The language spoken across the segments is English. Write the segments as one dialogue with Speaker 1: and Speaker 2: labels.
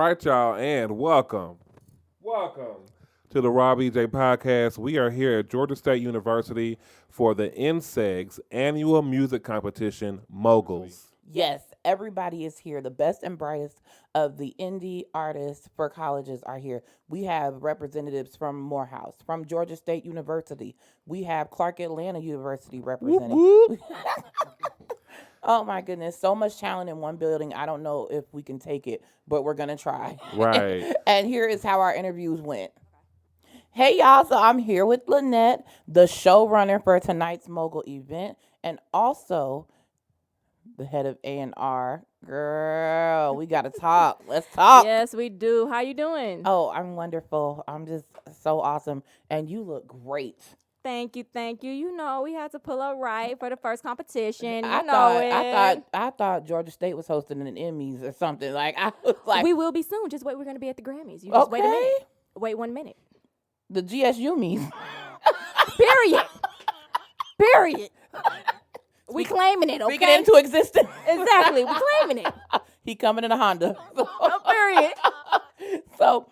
Speaker 1: right, y'all, and welcome. Welcome to the Rob EJ podcast. We are here at Georgia State University for the NCEG's annual music competition, Moguls.
Speaker 2: Yes, everybody is here. The best and brightest of the indie artists for colleges are here. We have representatives from Morehouse, from Georgia State University. We have Clark Atlanta University representing.
Speaker 1: Whoop.
Speaker 2: Oh my goodness, so much talent in one building. I don't know if we can take it, but we're going to try.
Speaker 1: Right.
Speaker 2: And here is how our interviews went. Hey y'all, so I'm here with Lynette, the showrunner for tonight's Mogul event, and also the head of A&R. Girl, we got to talk. Let's talk.
Speaker 3: Yes, we do. How you doing?
Speaker 2: Oh, I'm wonderful. I'm just so awesome. And you look great.
Speaker 3: Thank you, thank you. You know, we had to pull up right for the first competition.
Speaker 2: I thought Georgia State was hosting an Emmys or something. Like I was like,
Speaker 3: we will be soon. Just wait. We're gonna be at the Grammys. You just wait a minute. Wait 1 minute.
Speaker 2: The GSU means.
Speaker 3: Period. Period. We claiming it. Okay.
Speaker 2: Speaking it into existence.
Speaker 3: Exactly. We claiming it.
Speaker 2: He coming in a Honda.
Speaker 3: Period.
Speaker 2: So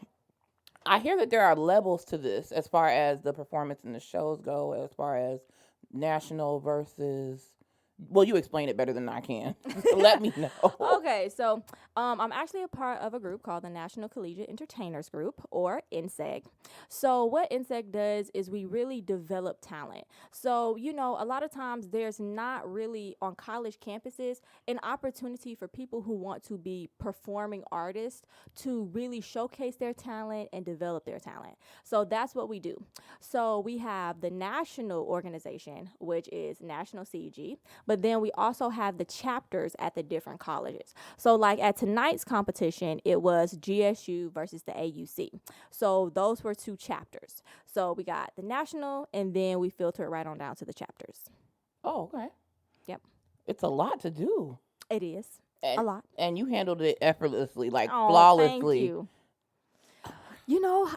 Speaker 2: I hear that there are levels to this as far as the performance and the shows go, as far as national versus. Well, you explain it better than I can. Let me know.
Speaker 3: Okay, so I'm actually a part of a group called the National Collegiate Entertainers Group, or NCEG. So what NCEG does is we really develop talent. So, you know, a lot of times there's not really on college campuses an opportunity for people who want to be performing artists to really showcase their talent and develop their talent. So that's what we do. So we have the national organization, which is National CEG, but then we also have the chapters at the different colleges. So like at tonight's competition, it was GSU versus the AUC. So those were two chapters. So we got the national, and then we filter it right on down to the chapters.
Speaker 2: Oh, okay.
Speaker 3: Yep.
Speaker 2: It's a lot to do.
Speaker 3: It is
Speaker 2: And,
Speaker 3: a lot.
Speaker 2: And you handled it effortlessly, like
Speaker 3: Oh,
Speaker 2: flawlessly.
Speaker 3: thank you. You know,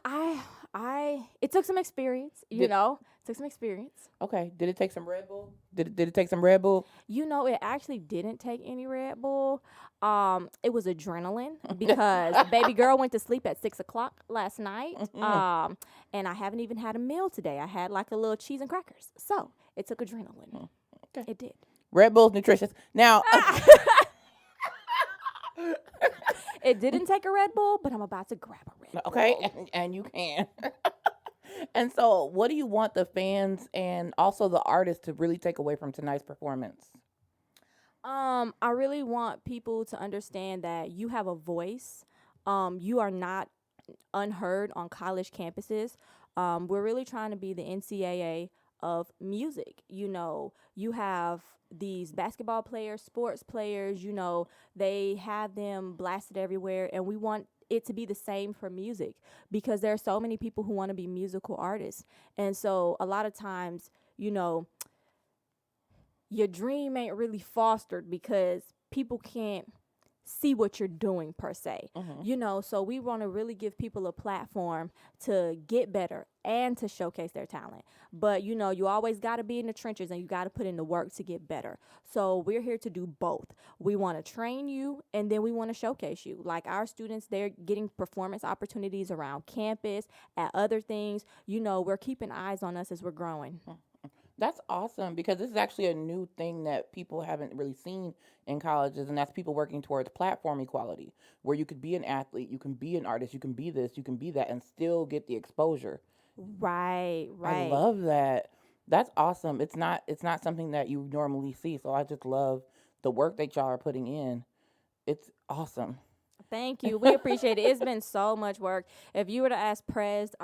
Speaker 3: it took some experience, took some experience.
Speaker 2: Okay. Did it take some Red Bull? Did it take some Red Bull?
Speaker 3: You know, it actually didn't take any Red Bull. It was adrenaline because baby girl went to sleep at 6:00 last night. And I haven't even had a meal today. I had like a little cheese and crackers. So it took adrenaline.
Speaker 2: Okay.
Speaker 3: It did.
Speaker 2: Red Bull's nutritious. Now.
Speaker 3: It didn't take a Red Bull, but I'm about to grab a Red Bull.
Speaker 2: Okay, and you can. And so, what do you want the fans and also the artists to really take away from tonight's performance?
Speaker 3: I really want people to understand that you have a voice. You are not unheard on college campuses. We're really trying to be the NCAA of music. You know, you have these basketball players, sports players, you know, they have them blasted everywhere, and we want it to be the same for music because there are so many people who want to be musical artists. And so a lot of times, you know, your dream ain't really fostered because people can't see what you're doing per se. You know, so we want to really give people a platform to get better and to showcase their talent. But you know, you always got to be in the trenches and you got to put in the work to get better. So we're here to do both. We want to train you and then we want to showcase you. Like our students, they're getting performance opportunities around campus, at other things. You know, we're keeping eyes on us as we're growing.
Speaker 2: That's awesome because this is actually a new thing that people haven't really seen in colleges, and that's people working towards platform equality, where you could be an athlete, you can be an artist, you can be this, you can be that, and still get the exposure.
Speaker 3: Right.
Speaker 2: I love that. That's awesome. It's not something that you normally see, so I just love the work that y'all are putting in. It's awesome.
Speaker 3: Thank you. We appreciate it. It's been so much work. If you were to ask Prez,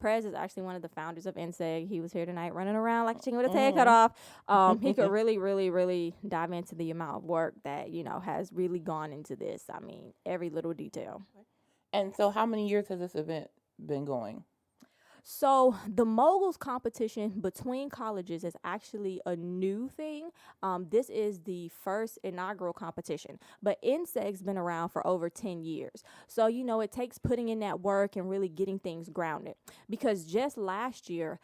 Speaker 3: Prez is actually one of the founders of NCEG. He was here tonight running around like a chicken with his head cut off. He could really, really, really dive into the amount of work that, you know, has really gone into this. I mean, every little detail.
Speaker 2: And so how many years has this event been going?
Speaker 3: So the Moguls competition between colleges is actually a new thing. This is the first inaugural competition, but NCEG's been around for over 10 years. So, you know, it takes putting in that work and really getting things grounded, because just last year,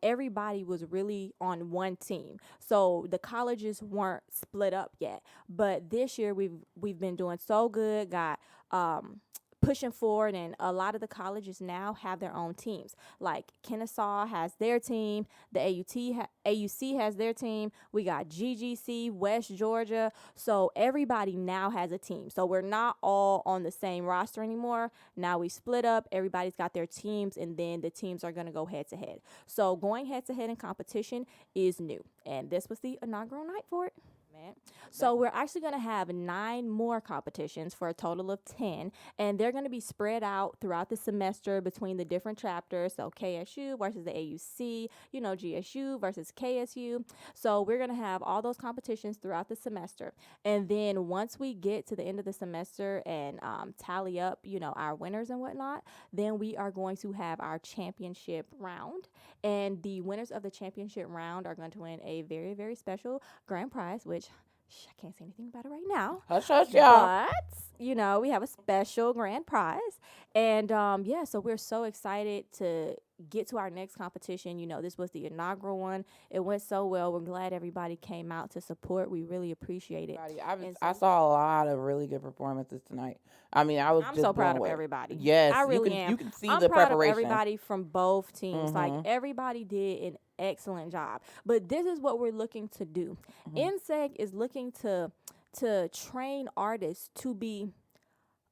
Speaker 3: everybody was really on one team. So the colleges weren't split up yet, but this year we've been doing so good, got pushing forward, and a lot of the colleges now have their own teams. Like Kennesaw has their team, the AUC has their team. We got GGC, West Georgia. So everybody now has a team. So we're not all on the same roster anymore. Now we split up. Everybody's got their teams, and then the teams are going to go head to head. So going head to head in competition is new, and this was the inaugural night for it. So we're actually going to have 9 more competitions for a total of 10, and they're going to be spread out throughout the semester between the different chapters. So KSU versus the AUC, GSU versus KSU. So we're going to have all those competitions throughout the semester. And then once we get to the end of the semester and tally up, our winners and whatnot, then we are going to have our championship round. And the winners of the championship round are going to win a very, very special grand prize, which I can't say anything about it right now.
Speaker 2: Hush, hush, y'all.
Speaker 3: But, we have a special grand prize. And, so we're so excited to get to our next competition. This was the inaugural one. It went so well. We're glad everybody came out to support. We really appreciate it.
Speaker 2: I saw a lot of really good performances tonight. I'm just
Speaker 3: so proud of
Speaker 2: away.
Speaker 3: everybody.
Speaker 2: Yes,
Speaker 3: I really
Speaker 2: am.
Speaker 3: am.
Speaker 2: You can see
Speaker 3: I'm
Speaker 2: the
Speaker 3: proud
Speaker 2: preparation.
Speaker 3: of everybody from both teams. Like, everybody did an excellent job. But this is what we're looking to do. NCEG is looking to train artists to be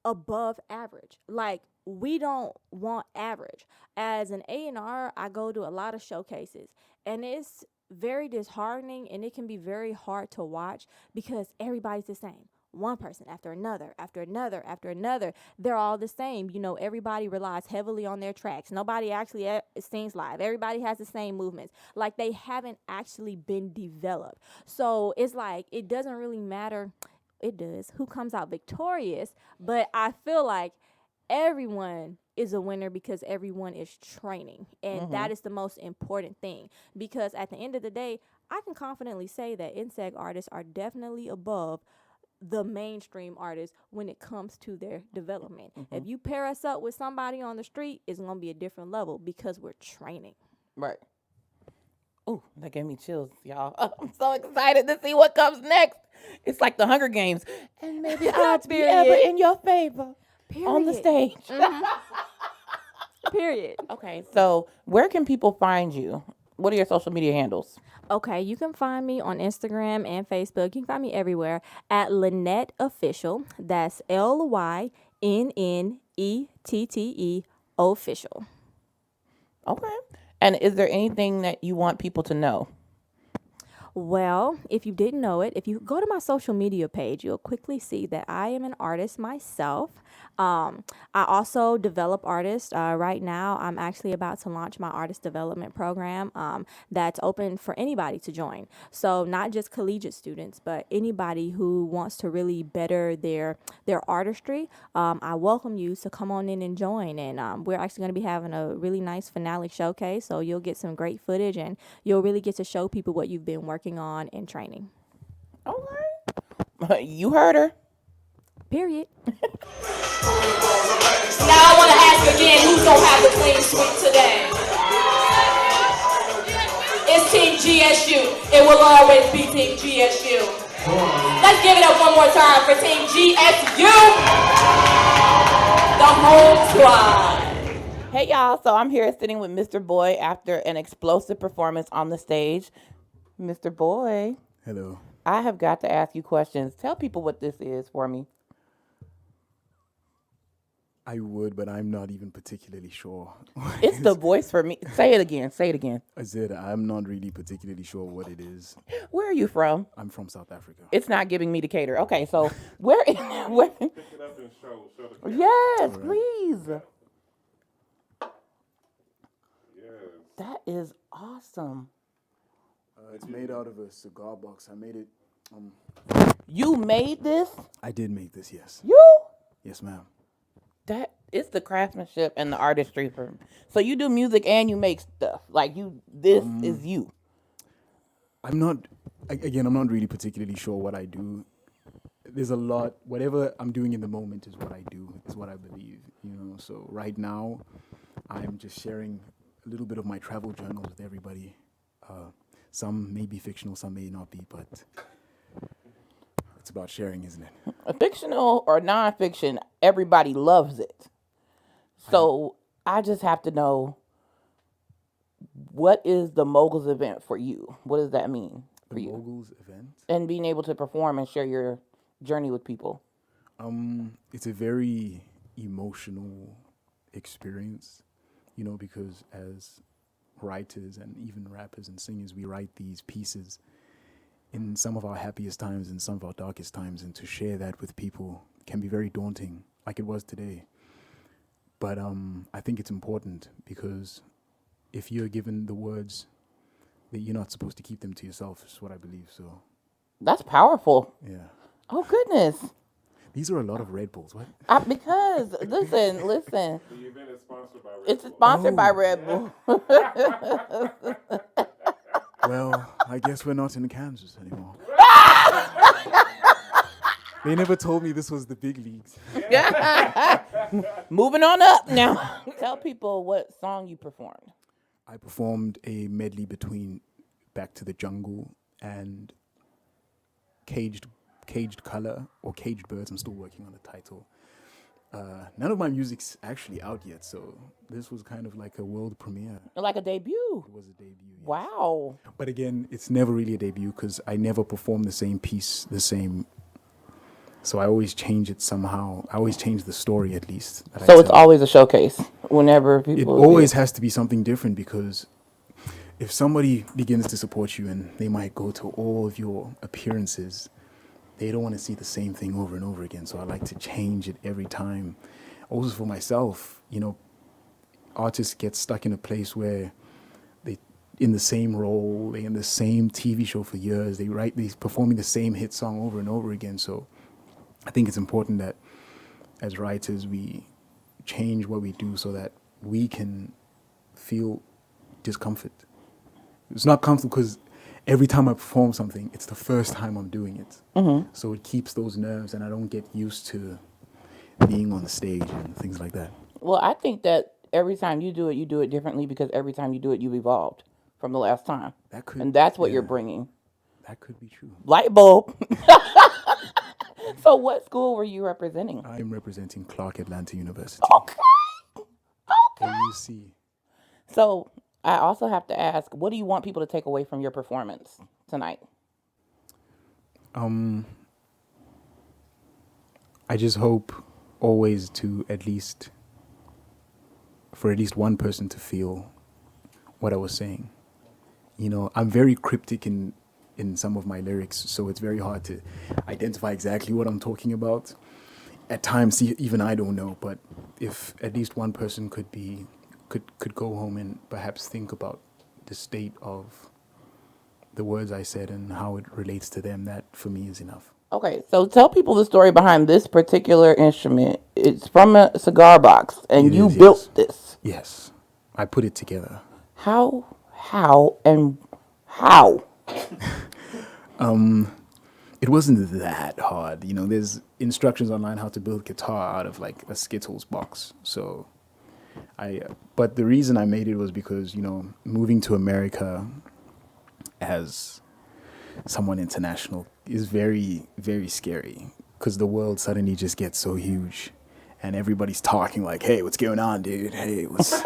Speaker 3: above average. Like, we don't want average. As an A&R, I go to a lot of showcases, and it's very disheartening, and it can be very hard to watch because everybody's the same. One person after another, after another, after another. They're all the same. Everybody relies heavily on their tracks. Nobody actually sings live. Everybody has the same movements. Like, they haven't actually been developed. So it's like, it doesn't really matter. It does who comes out victorious, but I feel like everyone is a winner because everyone is training, and that is the most important thing, because at the end of the day, I can confidently say that NCEG artists are definitely above the mainstream artists when it comes to their development. If you pair us up with somebody on the street, it's going to be a different level because we're training.
Speaker 2: Right. Ooh, that gave me chills, y'all. I'm so excited to see what comes next. It's like the Hunger Games. And maybe I'll be ever in your favor on the stage.
Speaker 3: Period.
Speaker 2: Okay, so where can people find you? What are your social media handles?
Speaker 3: Okay, you can find me on Instagram and Facebook. You can find me everywhere at Lynette Official. That's LYNNETTE Official.
Speaker 2: Okay. And is there anything that you want people to know?
Speaker 3: Well, if you didn't know it, if you go to my social media page, you'll quickly see that I am an artist myself. I also develop artists. Right now, I'm actually about to launch my artist development program that's open for anybody to join. So not just collegiate students, but anybody who wants to really better their artistry. I welcome you to come on in and join. And we're actually going to be having a really nice finale showcase. So you'll get some great footage, and you'll really get to show people what you've been working on in training.
Speaker 2: Okay. You heard her.
Speaker 3: Period.
Speaker 4: Now I want to ask again, who's going to have the clean sweep today? It's Team GSU. It will always be Team GSU. Let's give it up one more time for Team GSU. The home squad.
Speaker 2: Hey, y'all. So I'm here sitting with Mr. Boy after an explosive performance on the stage. Mr. Boy.
Speaker 5: Hello.
Speaker 2: I have got to ask you questions. Tell people what this is for me.
Speaker 5: I would, but I'm not even particularly sure.
Speaker 2: It's the voice for me. Say it again. Say it again.
Speaker 5: I said I'm not really particularly sure what it is.
Speaker 2: Where are you from?
Speaker 5: I'm from South Africa.
Speaker 2: It's not giving me Decatur. Okay, so where?
Speaker 1: Pick it up and show the camera.
Speaker 2: Yes,
Speaker 5: right.
Speaker 2: please.
Speaker 1: Yes.
Speaker 2: That is awesome.
Speaker 5: It's made out of a cigar box. I made it.
Speaker 2: You made this?
Speaker 5: I did make this, yes.
Speaker 2: You?
Speaker 5: Yes, ma'am.
Speaker 2: That it's the craftsmanship and the artistry for. So you do music and you make stuff. Like you, this is you.
Speaker 5: I'm not really particularly sure what I do. There's a lot. Whatever I'm doing in the moment is what I do. Is what I believe. So right now, I'm just sharing a little bit of my travel journals with everybody. Some may be fictional, some may not be, but it's about sharing, isn't it?
Speaker 2: Fictional or nonfiction, everybody loves it. So I just have to know, what is the Moguls event for you? What does that mean for you?
Speaker 5: Moguls event?
Speaker 2: And being able to perform and share your journey with people.
Speaker 5: It's a very emotional experience, because as writers and even rappers and singers, we write these pieces in some of our happiest times and some of our darkest times, and to share that with people can be very daunting, like it was today. But I think it's important, because if you're given the words, that you're not supposed to keep them to yourself, is what I believe. So
Speaker 2: That's powerful.
Speaker 5: yeah.
Speaker 2: Oh, goodness.
Speaker 5: These are a lot of Red Bulls. What?
Speaker 2: Because, listen.
Speaker 1: The event is sponsored by Red
Speaker 2: It's
Speaker 1: Bull.
Speaker 2: sponsored by Red Bull.
Speaker 5: Well, I guess we're not in Kansas anymore. They never told me this was the big leagues.
Speaker 2: Moving on up now. Tell people what song you performed.
Speaker 5: I performed a medley between Back to the Jungle and Caged Color, or Caged Birds. I'm still working on the title. None of my music's actually out yet, so this was kind of like a world premiere.
Speaker 2: Like a debut.
Speaker 5: It was a debut. Yes.
Speaker 2: Wow.
Speaker 5: But again, it's never really a debut, because I never perform the same piece, so I always change it somehow. I always change the story, at least.
Speaker 2: So it's always a showcase whenever people...
Speaker 5: It always has to be something different, because if somebody begins to support you and they might go to all of your appearances, they don't want to see the same thing over and over again. So I like to change it every time. Also for myself, artists get stuck in a place where they in the same role, they're in the same TV show for years, they're performing the same hit song over and over again. So I think it's important that as writers we change what we do so that we can feel discomfort. It's not comfortable because every time I perform something, it's the first time I'm doing it. Mm-hmm. So it keeps those nerves, and I don't get used to being on the stage and things like that.
Speaker 2: Well, I think that every time you do it differently, because every time you do it, you've evolved from the last time. And that's what you're bringing.
Speaker 5: That could be true.
Speaker 2: Light bulb. So what school were you representing?
Speaker 5: I'm representing Clark Atlanta University.
Speaker 2: Okay.
Speaker 5: AUC.
Speaker 2: So I also have to ask, what do you want people to take away from your performance tonight?
Speaker 5: I just hope always for at least one person to feel what I was saying. I'm very cryptic in some of my lyrics, so it's very hard to identify exactly what I'm talking about. At times, even I don't know, but if at least one person could go home and perhaps think about the state of the words I said and how it relates to them, that for me is enough.
Speaker 2: Okay, so tell people the story behind this particular instrument. It's from a cigar box, and you built this.
Speaker 5: Yes, I put it together.
Speaker 2: How?
Speaker 5: It wasn't that hard. There's instructions online how to build guitar out of like a Skittles box. So but the reason I made it was because, moving to America as someone international is very, very scary, because the world suddenly just gets so huge and everybody's talking like, hey, what's going on, dude? Hey, what's...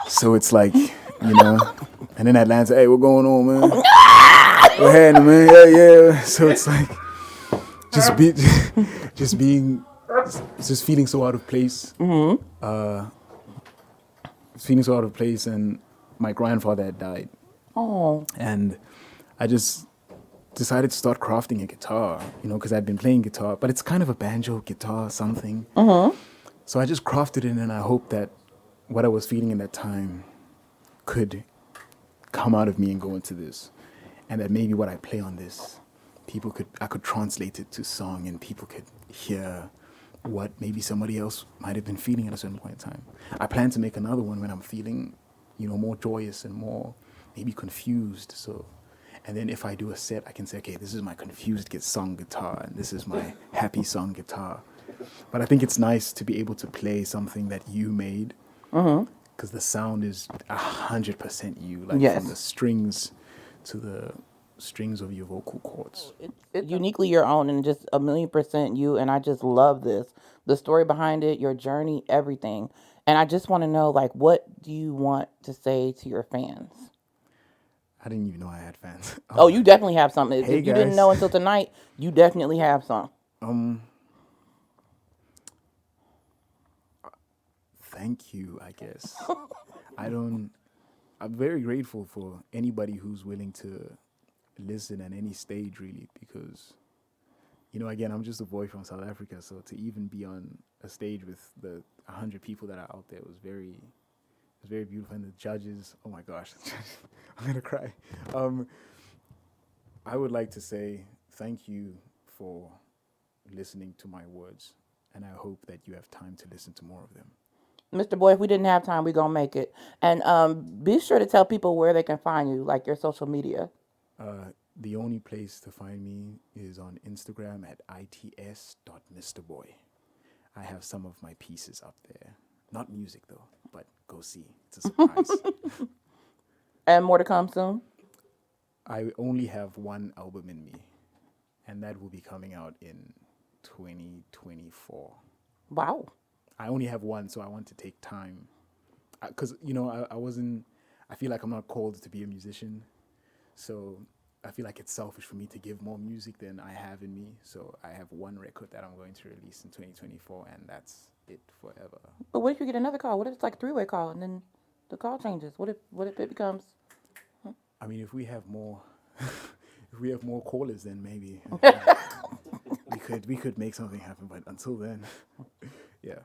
Speaker 5: So it's like, and in Atlanta, hey, what's going on, man? What's happening, man? Yeah. So it's like, just feeling so out of place. Mm-hmm. Feeling so out of place, and my grandfather had died.
Speaker 2: Oh.
Speaker 5: And I just decided to start crafting a guitar, because I'd been playing guitar, but it's kind of a banjo guitar something. Mm-hmm. So I just crafted it, and I hoped that what I was feeling in that time could come out of me and go into this, and that maybe what I play on this, I could translate it to song, and people could hear what maybe somebody else might have been feeling at a certain point in time. I plan to make another one when I'm feeling, more joyous and more maybe confused. So, and then if I do a set, I can say, okay, this is my confused song guitar, and this is my happy song guitar. But I think it's nice to be able to play something that you made, because the sound is 100% you, like from the strings to the strings of your vocal cords.
Speaker 2: It's uniquely your own and just 1,000,000% you. And I just love this. The story behind it, your journey, everything. And I just want to know, like, what do you want to say to your fans?
Speaker 5: I didn't even know I had fans.
Speaker 2: Oh, you definitely have something.
Speaker 5: Hey,
Speaker 2: if you didn't
Speaker 5: guys.
Speaker 2: know until tonight, you definitely have some.
Speaker 5: Thank you, I guess. I'm very grateful for anybody who's willing to listen at any stage, really, because, again, I'm just a boy from South Africa, so to even be on a stage with the 100 people that are out there was very beautiful. And the judges, oh my gosh, I'm gonna cry. I would like to say thank you for listening to my words, and I hope that you have time to listen to more of them.
Speaker 2: Mr. Boy, if we didn't have time, we're going to make it. And be sure to tell people where they can find you, like your social media.
Speaker 5: The only place to find me is on Instagram at its.mrboy. I have some of my pieces up there. Not music, though, but go see. It's a surprise.
Speaker 2: And more to come soon?
Speaker 5: I only have one album in me, and that will be coming out in 2024.
Speaker 2: Wow.
Speaker 5: I only have one, so I want to take time. Because, I feel like I'm not called to be a musician. So I feel like it's selfish for me to give more music than I have in me. So I have one record that I'm going to release in 2024, and that's it forever.
Speaker 2: But what if you get another call? What if it's like a three-way call and then the call changes? What if it becomes...
Speaker 5: I mean, if we have more callers, then maybe we could make something happen. But until then, yeah.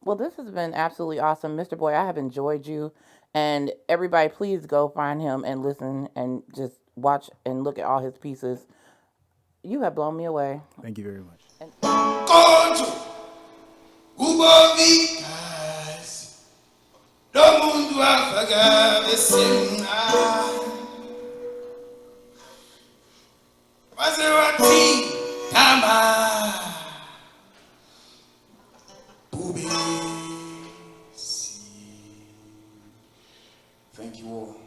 Speaker 2: Well, this has been absolutely awesome. Mr. Boy, I have enjoyed you. And everybody, please go find him and listen and just watch and look at all his pieces. You have blown me away.
Speaker 5: Thank you very much.
Speaker 6: Thank you all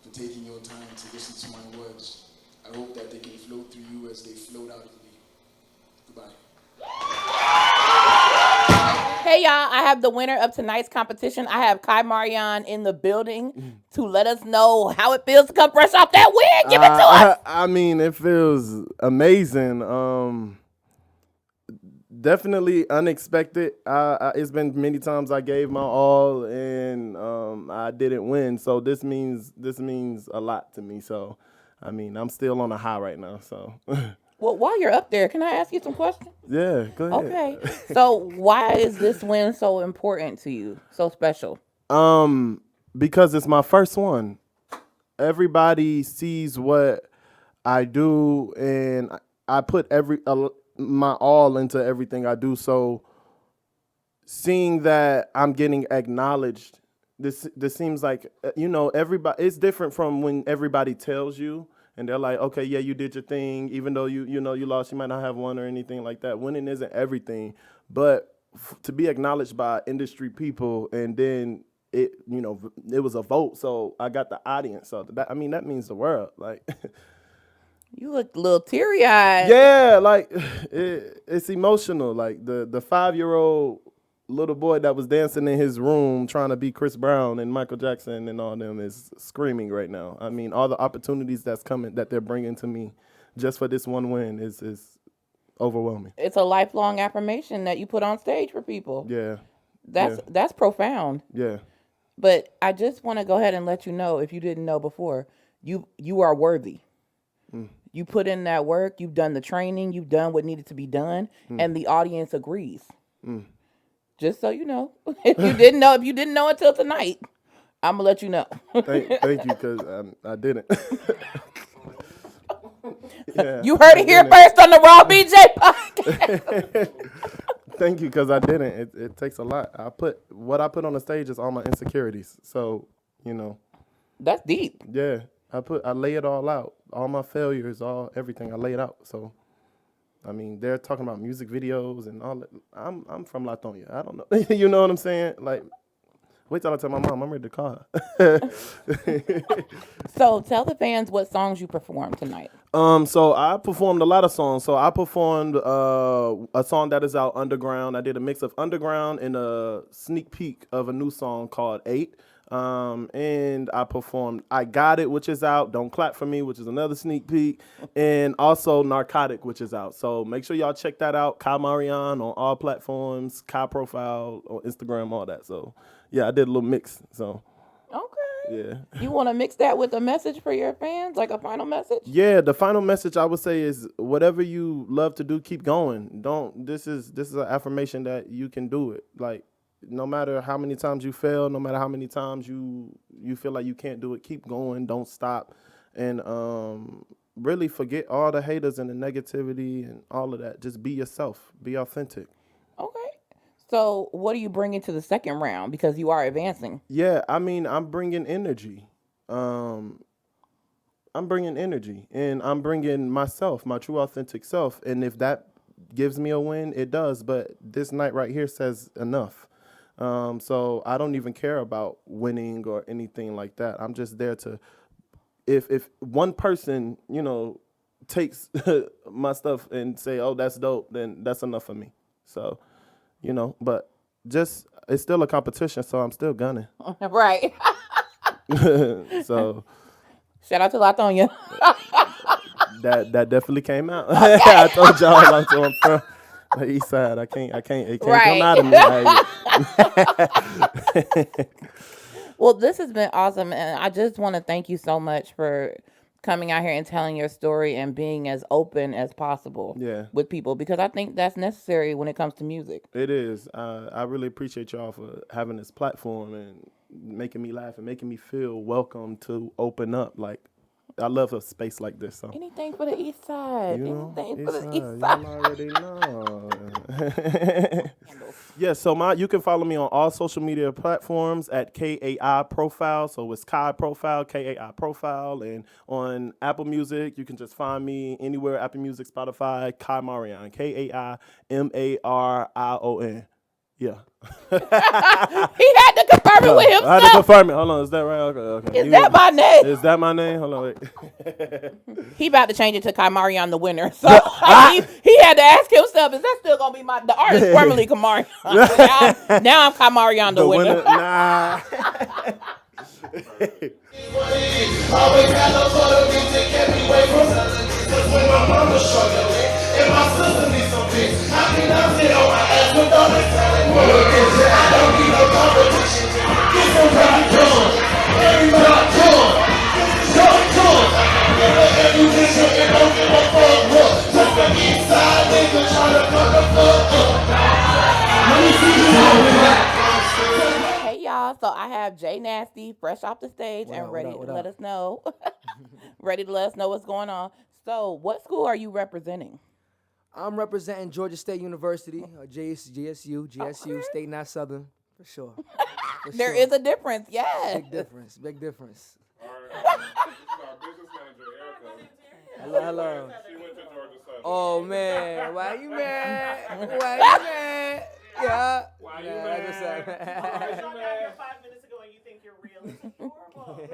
Speaker 6: for taking your time to listen to my words. I hope that they can flow through you as they flowed out of me. Goodbye.
Speaker 2: Hey, y'all, I have the winner of tonight's competition. I have Marion in the building to let us know how it feels to come fresh off that win. Give it to us.
Speaker 7: I mean, it feels amazing. Definitely unexpected. It's been many times I gave my all and I didn't win. So this means a lot to me. So, I mean, I'm still on a high right now. So.
Speaker 2: Well, while you're up there, can I ask you some questions?
Speaker 7: Yeah, go ahead.
Speaker 2: Okay. So why is this win so important to you, so special?
Speaker 7: Because it's my first one. Everybody sees what I do, and I put my all into everything I do. So seeing that I'm getting acknowledged, this seems like, everybody. It's different from when everybody tells you. And they're like, okay, yeah, you did your thing. Even though you lost, you might not have won or anything like that. Winning isn't everything, but to be acknowledged by industry people, and then it was a vote, so I got the audience. So that means the world. Like,
Speaker 2: You look a little teary-eyed.
Speaker 7: yeah, like it's emotional. Like the 5-year-old little boy that was dancing in his room trying to be Chris Brown and Michael Jackson and all them is screaming right now. I mean, all the opportunities that's coming, that they're bringing to me just for this one win is overwhelming.
Speaker 2: It's a lifelong affirmation that you put on stage for people.
Speaker 7: Yeah.
Speaker 2: That's profound.
Speaker 7: Yeah.
Speaker 2: But I just want to go ahead and let you know, if you didn't know before, you are worthy. You put in that work, you've done the training, you've done what needed to be done, and the audience agrees. Just so you know, if you didn't know until tonight, I'm gonna let you know.
Speaker 7: Thank you, because I didn't. Yeah,
Speaker 2: You heard it here first on the Raw BJ podcast.
Speaker 7: Thank you, because I didn't. It takes a lot. What I put on the stage is all my insecurities. So,
Speaker 2: That's deep.
Speaker 7: Yeah, I lay it all out. All my failures, everything, I lay it out. So, I mean, they're talking about music videos and all that. I'm from Latonia. I don't know. You know what I'm saying? Like, Wait till I tell my mom. I'm ready to call her.
Speaker 2: So tell the fans what songs you performed tonight.
Speaker 7: So I performed a lot of songs. So I performed a song that is out, Underground. I did a mix of Underground and a sneak peek of a new song called 8. And I performed I Got It, which is out, Don't Clap For Me, which is another sneak peek, and also Narcotic, which is out. So make sure y'all check that out. Marion on all platforms, Kai Profile on Instagram, all that. So yeah, I did a little mix. So
Speaker 2: Okay.
Speaker 7: yeah.
Speaker 2: You want to mix that with a message for your fans, like a final message?
Speaker 7: Yeah, the final message I would say is whatever you love to do, keep going. This is an affirmation that you can do it. Like, no matter how many times you fail, no matter how many times you feel like you can't do it, keep going, don't stop. And really forget all the haters and the negativity and all of that. Just be yourself. Be authentic.
Speaker 2: Okay. So what are you bringing to the second round? Because you are advancing.
Speaker 7: Yeah, I mean, I'm bringing energy. And I'm bringing myself, my true authentic self. And if that gives me a win, it does. But this night right here says enough. So I don't even care about winning or anything like that. I'm just there to, if one person, takes my stuff and say, oh, that's dope, then that's enough for me. So, but it's still a competition, so I'm still gunning.
Speaker 2: Right.
Speaker 7: So
Speaker 2: Shout out to Latonya.
Speaker 7: that definitely came out. I told y'all I'm from the east side. It can't come out of me.
Speaker 2: Well, this has been awesome, and I just want to thank you so much for coming out here and telling your story and being as open as possible with people, because I think that's necessary when it comes to music.
Speaker 7: It is. I really appreciate y'all for having this platform and making me laugh and making me feel welcome to open up. Like, I love a space like this. So.
Speaker 2: Anything for the east side. Anything for the east
Speaker 7: Y'all
Speaker 2: side.
Speaker 7: already know. Yeah, so you can follow me on all social media platforms at KAI Profile. So it's Kai Profile, KAI Profile. And on Apple Music, you can just find me anywhere, Apple Music, Spotify, Kai Marion, KAIMARION. Yeah.
Speaker 2: He had to confirm it with himself.
Speaker 7: I had to confirm it. Hold on, is that right? Okay.
Speaker 2: Is that my name?
Speaker 7: Is that my name? Hold on, wait.
Speaker 2: He about to change it to Kamarion the winner. So he had to ask himself, is that still going to be the artist formerly Kamarion? now I'm Kamarion the winner.
Speaker 7: Nah.
Speaker 8: Always had a for the music, kept me away from cause when my mama struggling and my sister needs some fix, how can I sit on my ass with all this talent? I don't need no competition. Get some rock done. Everybody done. Joy done. Give her ammunition and don't give a fuck what. Just the east side nigga tryna put the fuck up. Let me see you moving.
Speaker 2: Hey y'all, so I have JNasty fresh off the stage and ready to let us know. Ready to let us know what's going on. So what school are you representing?
Speaker 9: I'm representing Georgia State University, GSU,
Speaker 2: Okay.
Speaker 9: State, not Southern, for sure.
Speaker 2: There is a difference, yeah.
Speaker 9: Big difference, big difference.
Speaker 1: All right. This is our business manager, Erica.
Speaker 9: Hello.
Speaker 1: She went to Georgia Southern.
Speaker 9: Oh, man, why you mad? Why you mad? Yeah.
Speaker 1: Why you
Speaker 9: Yeah,
Speaker 1: mad?
Speaker 9: that's what's up.
Speaker 1: Why you mad?
Speaker 10: 5 minutes ago and you think you're real. It's horrible.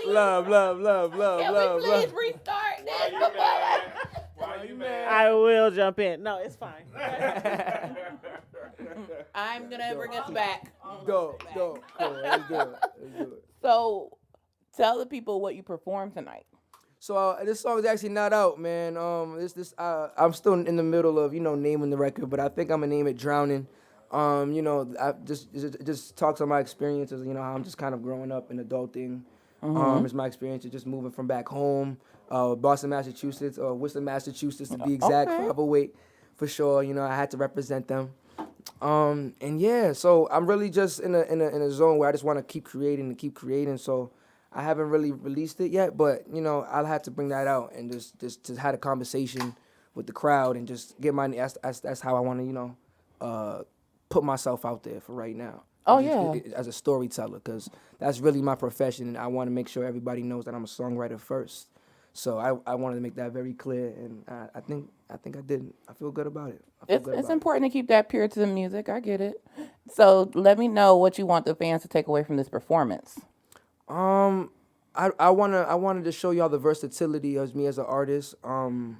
Speaker 9: Love.
Speaker 2: Can we please restart
Speaker 1: Why
Speaker 2: this?
Speaker 1: you mad? Why you mad?
Speaker 10: I will jump in. No, it's fine.
Speaker 2: I'm gonna bring us back.
Speaker 9: Go. Let's do it.
Speaker 2: So tell the people what you performed tonight.
Speaker 9: So this song is actually not out, man. I'm still in the middle of naming the record, but I think I'm gonna name it Drowning. I just talks on my experiences. How I'm just kind of growing up and adulting. It's my experience of just moving from back home, Boston, Massachusetts, or Worcester, Massachusetts to be exact.
Speaker 2: Okay.
Speaker 9: 508 for sure. I had to represent them. And yeah, so I'm really just in a zone where I just want to keep creating. So I haven't really released it yet, but I'll have to bring that out and just had a conversation with the crowd and just get my that's how I want to put myself out there for right now.
Speaker 2: Oh,
Speaker 9: As a storyteller, because that's really my profession, and I want to make sure everybody knows that I'm a songwriter first. So I wanted to make that very clear, and I think I did. I feel good about it.
Speaker 2: It's important to keep that pure to the music. I get it. So let me know what you want the fans to take away from this performance.
Speaker 9: I wanted to show y'all the versatility of me as an artist. I'm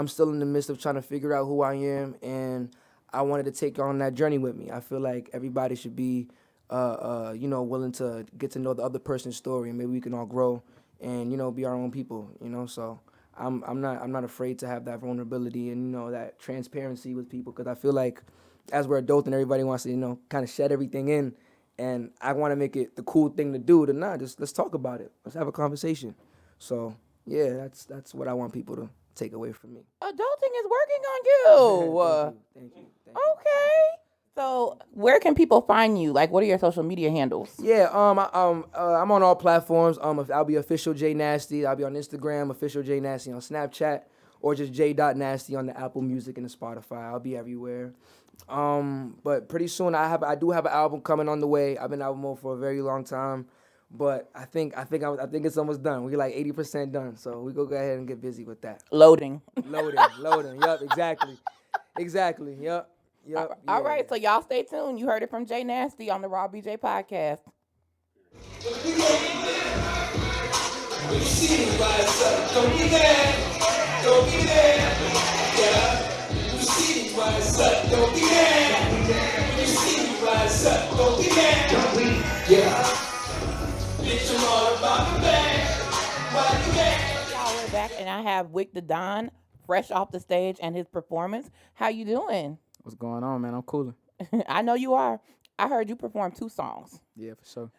Speaker 9: still in the midst of trying to figure out who I am, and I wanted to take on that journey with me. I feel like everybody should be, willing to get to know the other person's story, and maybe we can all grow and be our own people. So I'm not afraid to have that vulnerability and that transparency with people, because I feel like as we're adults and everybody wants to kind of shed everything in, and I want to make it the cool thing to do. Just let's talk about it. Let's have a conversation. So yeah, that's what I want people to take away from me.
Speaker 2: Adulting is working on you.
Speaker 9: Thank you.
Speaker 2: Okay. So where can people find you? Like, what are your social media handles?
Speaker 9: Yeah, I'm on all platforms. I'll be official JNasty. I'll be on Instagram, official JNasty on Snapchat, or just J.Nasty on the Apple Music and the Spotify. I'll be everywhere. But pretty soon I do have an album coming on the way. I've been album mode for a very long time, but I think it's almost done. We're like 80% done, so we go ahead and get busy with that.
Speaker 2: Loading.
Speaker 9: Yup, exactly. Yup.
Speaker 2: All right, so y'all stay tuned. You heard it from JNasty on the Raw BJ podcast.
Speaker 8: When you see me rise up, don't be there. Yeah. When you see me rise up, don't be there. When you see me rise up, don't be there. Yeah. Bitch, I'm all about the bag. Why you mad?
Speaker 2: Y'all, we're back, and I have Wick Da Don fresh off the stage and his performance. How you doing?
Speaker 11: What's going on, man? I'm cooling.
Speaker 2: I know you are. I heard you perform 2 songs.
Speaker 11: Yeah, for sure.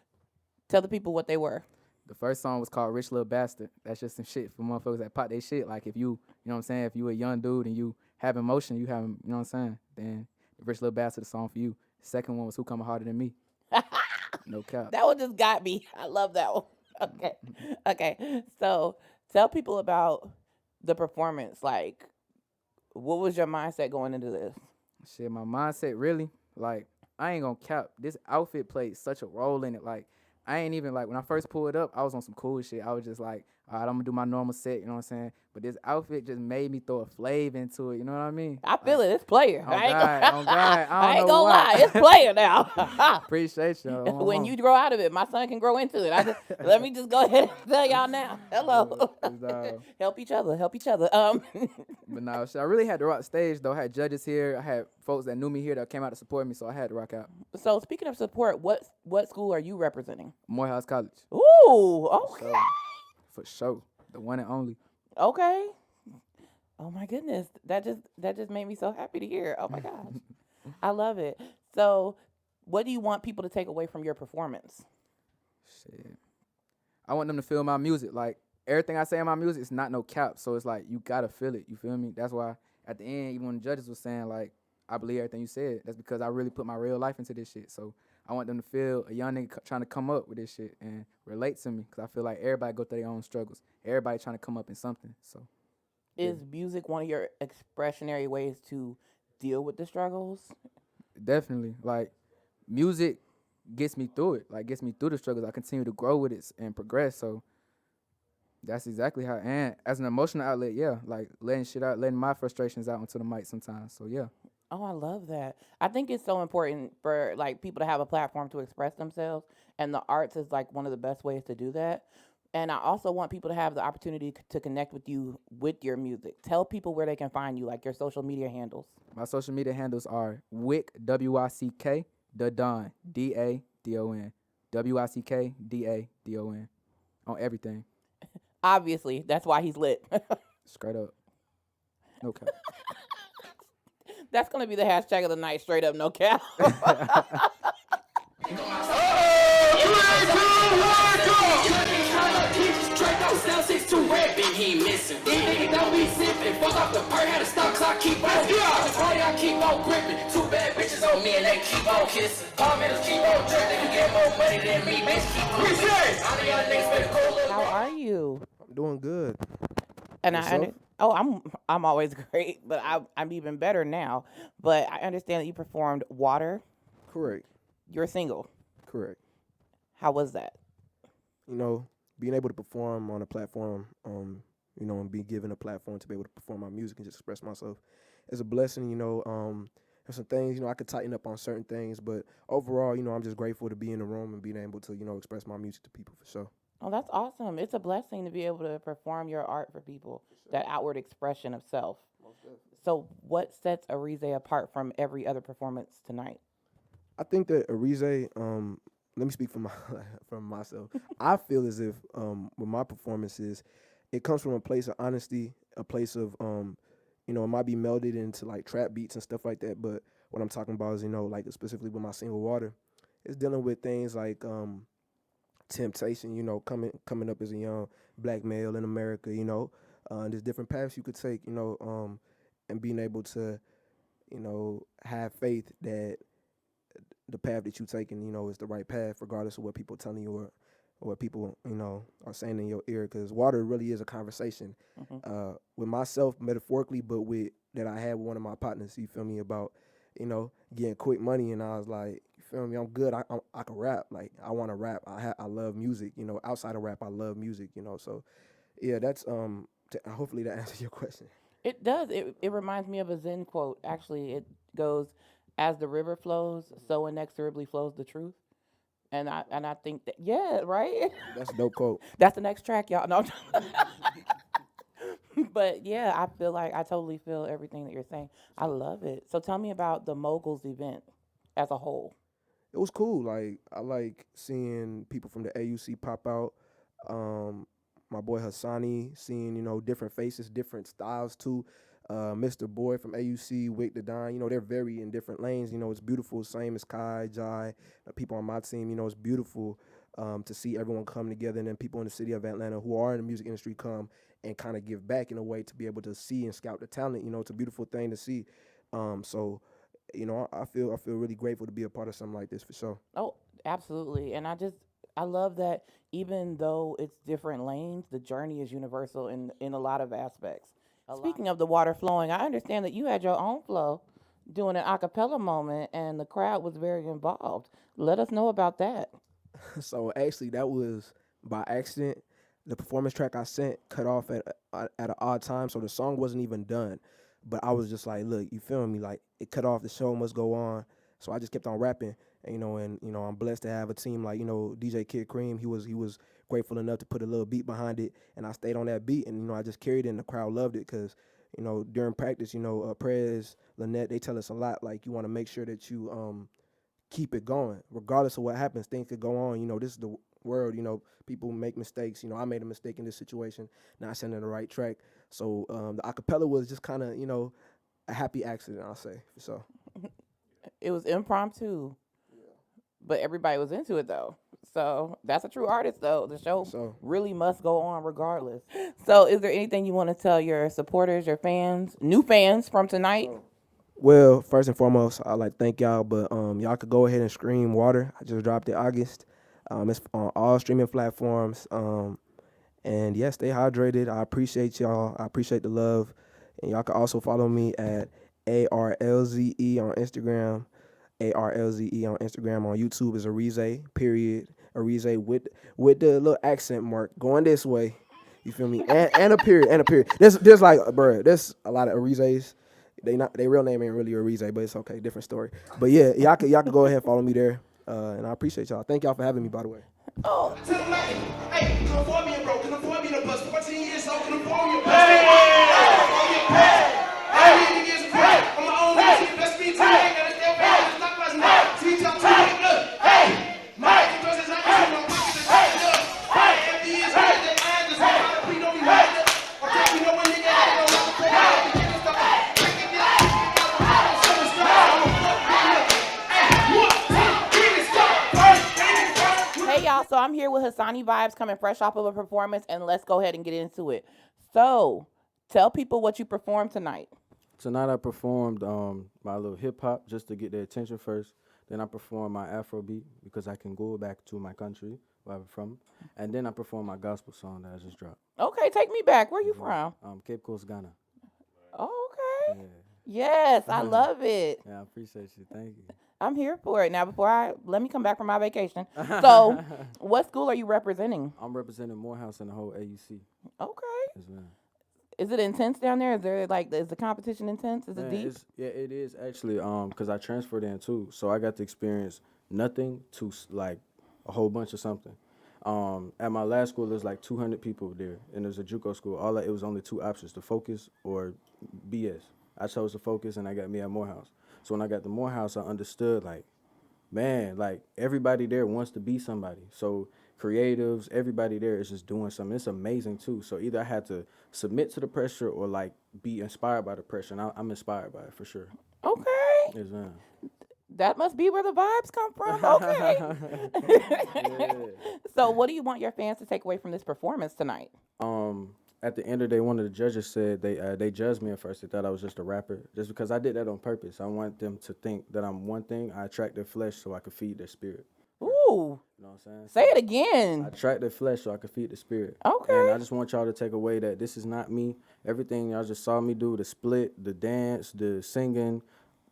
Speaker 2: Tell the people what they were.
Speaker 11: The first song was called Rich Little Bastard. That's just some shit for motherfuckers that pop their shit. Like, if you know what I'm saying, if you a young dude and you have emotion, you have, you know what I'm saying, then Rich Little Bastard is a song for you. The second one was Who Coming Harder Than Me. No cap.
Speaker 2: That one just got me. I love that one. Okay. So tell people about the performance. Like, what was your mindset going into this?
Speaker 11: Shit, my mindset really, like, I ain't gonna cap. This outfit played such a role in it. Like, I ain't even, like, when I first pulled up, I was on some cool shit. I was just like, all right, I'm gonna do my normal set, you know what I'm saying? But this outfit just made me throw a flavor into it, you know what I mean?
Speaker 2: I feel it. It's player.
Speaker 11: On God.
Speaker 2: I ain't gonna lie. It's player now.
Speaker 11: Appreciate you.
Speaker 2: When you grow out of it, my son can grow into it. Let me just go ahead and tell y'all now. Hello. Help each other.
Speaker 11: But no, shit, I really had to rock stage, though. I had judges here. I had folks that knew me here that came out to support me, so I had to rock out.
Speaker 2: So speaking of support, what school are you representing?
Speaker 11: Morehouse College.
Speaker 2: Ooh, okay.
Speaker 11: For sure. The one and only.
Speaker 2: Okay. Oh my goodness. That just made me so happy to hear. Oh my gosh. I love it. So what do you want people to take away from your performance?
Speaker 11: Shit. I want them to feel my music. Like, everything I say in my music is not no cap. So it's like, you gotta feel it. You feel me? That's why at the end, even when the judges were saying, like, I believe everything you said, that's because I really put my real life into this shit. So I want them to feel a young nigga trying to come up with this shit and relate to me, because I feel like everybody go through their own struggles. Everybody trying to come up in something. So,
Speaker 2: is music one of your expressionary ways to deal with the struggles?
Speaker 11: Definitely. Like, music gets me through it. Like, gets me through the struggles. I continue to grow with it and progress. So that's exactly how. And as an emotional outlet, yeah, like letting shit out, letting my frustrations out onto the mic sometimes. So yeah.
Speaker 2: Oh, I love that. I think it's so important for like people to have a platform to express themselves, and the arts is like one of the best ways to do that. And I also want people to have the opportunity to connect with you with your music. Tell people where they can find you, like your social media handles.
Speaker 11: My social media handles are Wick, W-I-C-K, Da Don, D-A-D-O-N, W-I-C-K, D-A-D-O-N, on everything.
Speaker 2: Obviously, that's why he's lit.
Speaker 11: Straight up. Okay.
Speaker 2: That's going to be the hashtag of the night, straight up, no cap.
Speaker 8: He missing. These niggas don't be sipping. Fuck off the perk, had to stop cause I keep on gripping. I keep on gripping. 2 bad bitches on me and they keep on kissing. Palm minutes keep on drinking. You get more money than me, bitch. Keep on kissing. I'm the young niggas better go look.
Speaker 2: How are you?
Speaker 12: I'm doing good.
Speaker 2: And I'm always great, but I'm even better now. But I understand that you performed Water.
Speaker 12: Correct.
Speaker 2: You're single.
Speaker 12: Correct.
Speaker 2: How was that?
Speaker 12: You know, being able to perform on a platform you know, and be given a platform to be able to perform my music and just express myself. It's a blessing, you know. There's some things, you know, I could tighten up on certain things, but overall, you know, I'm just grateful to be in the room and being able to, you know, express my music to people for sure.
Speaker 2: Oh, that's awesome. It's a blessing to be able to perform your art for people, that outward expression of self. So what sets Arize apart from every other performance tonight?
Speaker 12: I think that Arize, let me speak from from myself. I feel as if with my performances, it comes from a place of honesty, a place of you know, it might be melded into like trap beats and stuff like that. But what I'm talking about is, you know, like specifically with my single Water, it's dealing with things like temptation, you know, coming up as a young black male in America, you know, there's different paths you could take, you know, and being able to, you know, have faith that the path that you're taking, you know, is the right path, regardless of what people telling you or what people, you know, are saying in your ear. Because water really is a conversation with myself, metaphorically, but with that I had with one of my partners. You feel me, about, you know, getting quick money, and I was like, you feel me, I'm good. I can rap. Like, I want to rap. I love music. You know, outside of rap, I love music. You know, so yeah, that's hopefully that answers your question.
Speaker 2: It does. It reminds me of a Zen quote. Actually, it goes, "As the river flows, so inexorably flows the truth." And I think that, yeah, right.
Speaker 12: That's a dope quote.
Speaker 2: That's the next track, y'all. No. But yeah, I feel like I totally feel everything that you're saying. I love it. So tell me about the Moguls event as a whole.
Speaker 12: It was cool. Like, I like seeing people from the AUC pop out. My boy Hasani, seeing, you know, different faces, different styles too. Mr. Boy from AUC, Wick Da Don, you know, they're very in different lanes. You know, it's beautiful. Same as Kai, Jai, people on my team. You know, it's beautiful to see everyone come together, and then people in the city of Atlanta who are in the music industry come and kind of give back in a way to be able to see and scout the talent. You know, it's a beautiful thing to see. So, you know, I feel really grateful to be a part of something like this for sure.
Speaker 2: Oh, absolutely. And I love that even though it's different lanes, the journey is universal in a lot of aspects. Speaking of the water flowing, I understand that you had your own flow doing an a cappella moment, and the crowd was very involved. Let us know about that.
Speaker 12: So actually, that was by accident. The performance track I sent cut off at an odd time, so the song wasn't even done. But I was just like, look, you feel me? Like, it cut off, the show must go on. So I just kept on rapping, and you know, I'm blessed to have a team like, you know, DJ Kid Cream. He was grateful enough to put a little beat behind it, and I stayed on that beat, and, you know, I just carried it, and the crowd loved it, because, you know, during practice, you know, Prez, Lynette, they tell us a lot, like, you want to make sure that you keep it going. Regardless of what happens, things could go on. You know, this is the world, you know, people make mistakes. You know, I made a mistake in this situation, not sending the right track. So the acapella was just kind of, you know, a happy accident, I'll say, for sure.
Speaker 2: It was impromptu, but everybody was into it, though. So that's a true artist, though. The show really must go on regardless. So is there anything you want to tell your supporters, your fans, new fans from tonight?
Speaker 12: Well, first and foremost, I'd like to thank y'all, but y'all could go ahead and stream Water. I just dropped it August. It's on all streaming platforms. And yeah, stay hydrated. I appreciate y'all. I appreciate the love. And y'all can also follow me at ARLZE on Instagram. ARLZE on Instagram. On YouTube is Arize, period. Arize with the little accent mark going this way. You feel me? And a period, and a period. There's like, bro, there's a lot of Arizes. They real name ain't really Arize, but it's okay, different story. But yeah, y'all can go ahead and follow me there. And I appreciate y'all. Thank y'all for having me, by the way.
Speaker 8: Oh. Hey, come for me, bro. Come for me, the bus. 14 years old, come for me, Hey, I'm my own music. Let's be today. Hey, Mike,
Speaker 2: Hey y'all, so I'm here with Hasani Vibez coming fresh off of a performance, and let's go ahead and get into it. So, tell people what you performed tonight.
Speaker 13: Tonight I performed my little hip hop just to get their attention first. Then I performed my Afrobeat because I can go back to my country where I'm from. And then I performed my gospel song that I just dropped.
Speaker 2: Okay, take me back. Where you from?
Speaker 13: Cape Coast, Ghana.
Speaker 2: Okay.
Speaker 13: Yeah.
Speaker 2: Yes, I love it.
Speaker 13: Yeah, I appreciate you. Thank you.
Speaker 2: I'm here for it. Now, let me come back from my vacation. So, what school are you representing?
Speaker 13: I'm representing Morehouse and the whole AUC.
Speaker 2: Okay.
Speaker 13: Yes, ma'am.
Speaker 2: Is it intense down there? Is there like is the competition intense? Is it
Speaker 13: Man,
Speaker 2: deep?
Speaker 13: yeah, it is actually. Cause I transferred in too, so I got to experience nothing to like a whole bunch of something. At my last school, there's like 200 people there, and there's a JUCO school. It was only two options: to focus or BS. I chose to focus, and I got me at Morehouse. So when I got to Morehouse, I understood like, man, like everybody there wants to be somebody. So creatives, everybody there is just doing something. It's amazing too. So either I had to submit to the pressure or like be inspired by the pressure, and I'm inspired by it for sure.
Speaker 2: Okay.
Speaker 13: Yes, ma'am.
Speaker 2: That must be where the vibes come from. Okay. So what do you want your fans to take away from this performance tonight?
Speaker 13: At the end of the day, one of the judges said they judged me at first. They thought I was just a rapper, just because I did that on purpose. I want them to think that I'm one thing. I attract their flesh so I can feed their spirit.
Speaker 2: Ooh.
Speaker 13: You know what I'm saying?
Speaker 2: Say it again.
Speaker 13: I attract their flesh so I can feed the spirit.
Speaker 2: Okay.
Speaker 13: And I just want y'all to take away that this is not me. Everything y'all just saw me do, the split, the dance, the singing,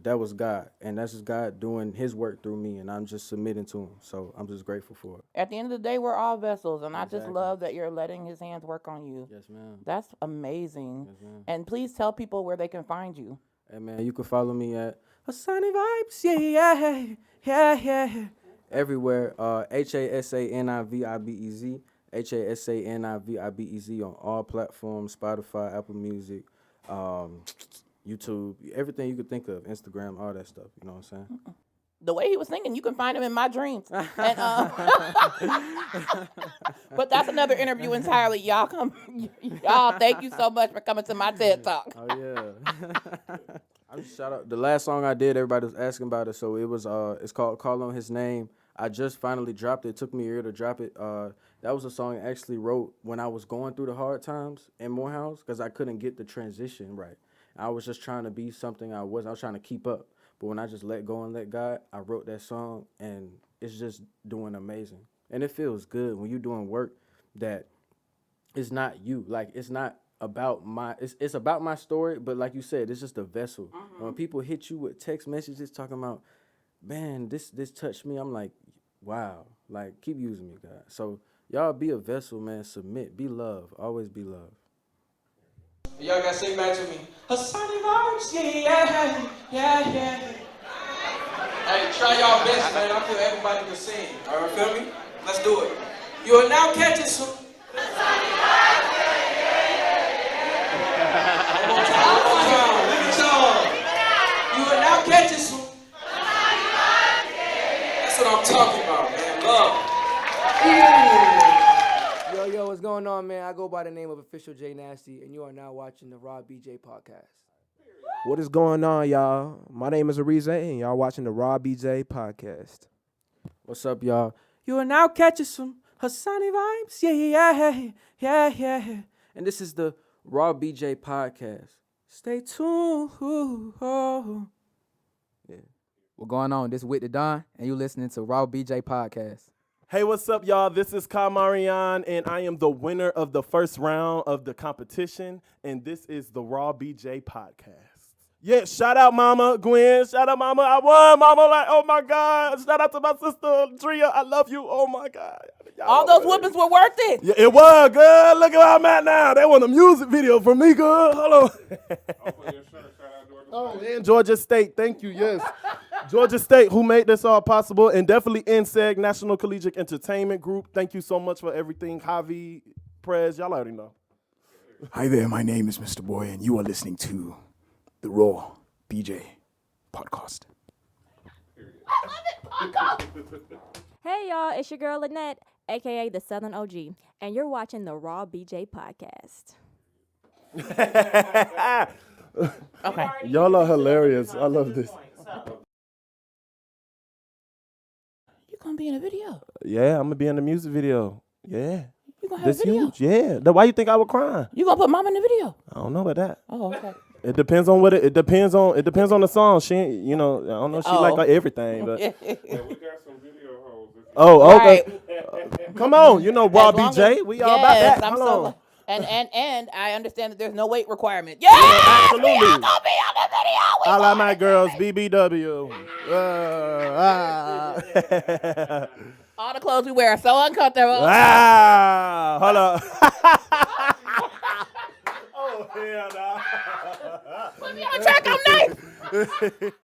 Speaker 13: that was God. And that's just God doing his work through me, and I'm just submitting to him. So I'm just grateful for it.
Speaker 2: At the end of the day, we're all vessels, and I just
Speaker 13: Exactly.
Speaker 2: love that you're letting his hands work on you.
Speaker 13: Yes, ma'am.
Speaker 2: That's amazing.
Speaker 13: Yes, ma'am.
Speaker 2: And please tell people where they can find you.
Speaker 13: Hey, man, you can follow me at Hasani Vibez, yeah. Everywhere, Hasanivibez, Hasanivibez on all platforms, Spotify, Apple Music, YouTube, everything you could think of, Instagram, all that stuff. You know what I'm saying?
Speaker 2: The way he was singing, you can find him in my dreams. And, but that's another interview entirely. Y'all thank you so much for coming to my TED Talk.
Speaker 13: Oh yeah. I just shout out the last song I did. Everybody was asking about it, so it was it's called "Call on His Name." I just finally dropped it. It took me a year to drop it. That was a song I actually wrote when I was going through the hard times in Morehouse because I couldn't get the transition right. I was just trying to be something I wasn't. I was trying to keep up. But when I just let go and let God, I wrote that song, and it's just doing amazing. And it feels good when you're doing work that is not you. Like, it's not about it's about my story, but like you said, it's just a vessel. Mm-hmm. When people hit you with text messages talking about, man, this touched me, I'm like, wow. Like, keep using me, God. So y'all be a vessel, man. Submit. Be love. Always be love.
Speaker 8: Y'all gotta sing back to me. Hasani Vibez, yeah. Hey, try y'all best, man. I feel everybody can sing. All right, feel me? Let's do it. You are now catching some. Hasani Vibez, yeah. One more time. Look at y'all. You are now catching some. Hasani Vibez, yeah. That's what I'm talking about, man. Love.
Speaker 9: Yo, what's going on, man? I go by the name of Official JNasty, and you are now watching the Raw BJ podcast.
Speaker 12: What is going on, y'all? My name is Arize, and y'all watching the Raw BJ podcast.
Speaker 13: What's up, y'all? You are now catching some Hasani Vibez, yeah. And this is the Raw BJ podcast. Stay tuned.
Speaker 11: Yeah. What's going on? This is Wick Da Don, and you listening to Raw BJ podcast.
Speaker 7: Hey, what's up, y'all? This is Marion, and I am the winner of the first round of the competition, and this is the Raw BJ podcast. Yeah, shout out Mama Gwen. Shout out Mama. I won, Mama. Like, oh my God. Shout out to my sister Drea. I love you. Oh my God. Y'all
Speaker 2: all those whoopings were worth it.
Speaker 7: Yeah, it was, good. Look at where I'm at now. They want a music video from me, good. Hold on. Oh, and Georgia State. Thank you. Yes. Georgia State, who made this all possible, and definitely NCEG, National Collegiate Entertainers Group. Thank you so much for everything. Javi, Prez, y'all already know.
Speaker 5: Hi there, my name is Mr. Boy, and you are listening to the Raw BJ podcast.
Speaker 3: Hey y'all, it's your girl Lynette, aka the Southern OG, and you're watching the Raw BJ podcast.
Speaker 2: Okay.
Speaker 7: Y'all are hilarious. I love this.
Speaker 2: You gonna be in a video?
Speaker 7: Yeah, I'm gonna be in the music video. Yeah.
Speaker 2: You gonna have
Speaker 7: This
Speaker 2: a video?
Speaker 7: huge. Yeah. Why you think I was crying?
Speaker 2: You gonna put Mama in the video?
Speaker 7: I don't know about that.
Speaker 2: Oh, okay.
Speaker 7: It depends on what it depends on. It depends on the song. She, you know, I don't know. She like everything, but.
Speaker 1: Yeah, we got some video hoes.
Speaker 7: Oh, okay.
Speaker 2: Right.
Speaker 7: Come on, you know, Raw BJ. We all about that.
Speaker 2: I'm
Speaker 7: Hold on.
Speaker 2: And I understand that there's no weight requirement. Yeah,
Speaker 7: absolutely.
Speaker 2: We all gonna be on the video.
Speaker 7: I like my girls, BBW.
Speaker 2: All the clothes we wear are so uncomfortable.
Speaker 7: Hold on.
Speaker 1: Hell no.
Speaker 2: Put me on track, I'm nice.